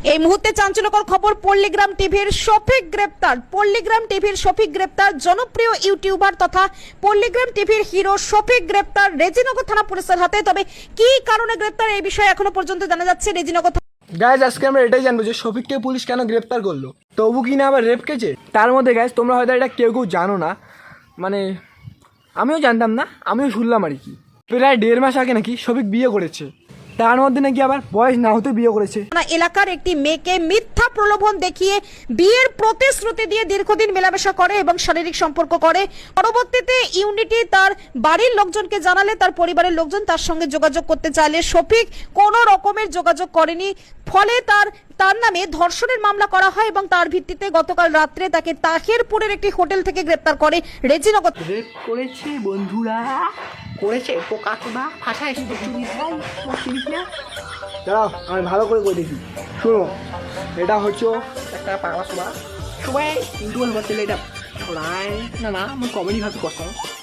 এই মুহূর্তে চাঞ্চল্যকর খবর, পল্লীগ্রাম টিভির শফিক গ্রেপ্তার। পল্লীগ্রাম টিভির শফিক গ্রেপ্তার। জনপ্রিয় ইউটিউবার তথা পল্লীগ্রাম টিভির হিরো শফিক গ্রেপ্তার রেজিনগর থানা পুলিশের হাতে। তবে কি কারণে গ্রেপ্তার এই বিষয়ে এখনো পর্যন্ত জানা যাচ্ছে। রেজিনগর গাইজ আজকে আমরা এটাই জানবো যে শফিককে পুলিশ কেন গ্রেপ্তার করলো, তবু কি না আবার রেপ কেছে। তার মধ্যে গাইজ তোমরা হয়তো এটা কেউ জানো না, মানে আমিও জানতাম না, আমিও শুনলাম আর কি। প্রায় 1.5 মাস আগে নাকি শফিক বিয়ে করেছে, তার মধ্যে নাকি আবার বয়স না হতে বিয়ে করেছে। এলাকার একটি মেয়েকে মিথ্যা প্রলোভন দেখিয়ে বিয়ের প্রতিশ্রুতি দিয়ে দীর্ঘদিন মেলামেশা করে এবং শারীরিক সম্পর্ক করে। পরবর্তীতে ইউনিটি তার বাড়ির লোকজনকে জানালে তার পরিবারের লোকজন তার সঙ্গে যোগাযোগ করতে চাইলে শফিক কোনো রকমের যোগাযোগ করেনি। ফলে তার নামে ধর্ষণের মামলা করা হয় এবং তার ভিত্তিতে গতকাল রাত্রে তাকে তাহিরপুরের একটি হোটেল থেকে গ্রেপ্তার করে রেজিনগর। রেপ করেছে বন্ধুরা, করেছে পোকা চোদা ভাষায় এসে চিনিস না। দাঁড়াও আমি ভালো করে কই দেখি। শোনো, এটা হচ্ছে একটা পাগলা সোবা সবাই কিন্তু বলতে এটা ছড়ায় না না, আমার কমেডি ভাবে কষ্ট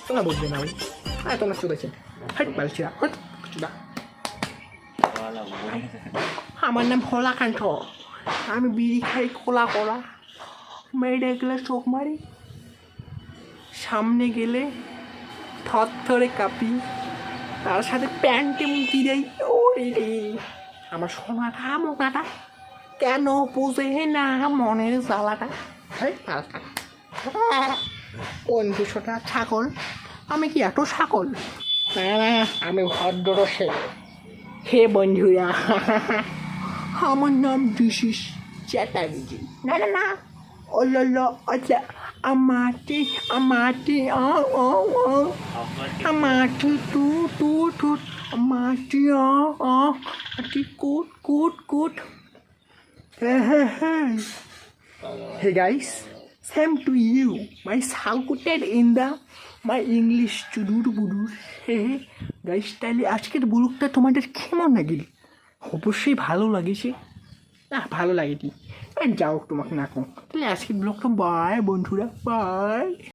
তোমরা বুঝবে না। আমি তোমরা চলেছে হাট পালছিরা চুদা। আমার নাম হলাকান্ত, আমি বিড়ি খাই খোলা করা, মেয়েটা গেলে চোখ মারি, সামনে গেলে থরথরে কাঁপি, তার সাথে প্যান্টে মুতি দেয়। ওরে রে আমার সোনাটা মোনাটা কেন বুঝে না মনের জ্বালাটা। কোন দুশোটা ছাগল, আমি কি এত ছাগল? না আমি ভদ্ররসে। হে বন্ধুরা, আমার নাম ডিসিস চ্যাটার্জি। না না না আচ্ছা আমাটি আমাটি আমাটি তু আমাটি আমাটি কুট কুট কুট। Hey guys, same to you. My shouted in the my English চুদুর বুদুর। গাইস তাহলে আজকের ব্লগটা তোমাদের কেমন লাগিল? অবশ্যই ভালো লাগেছে না? ভালো লাগেনি যাও তোমাকে না কম। তাহলে আজকের ব্লগটা বাই বন্ধুরা, বাই।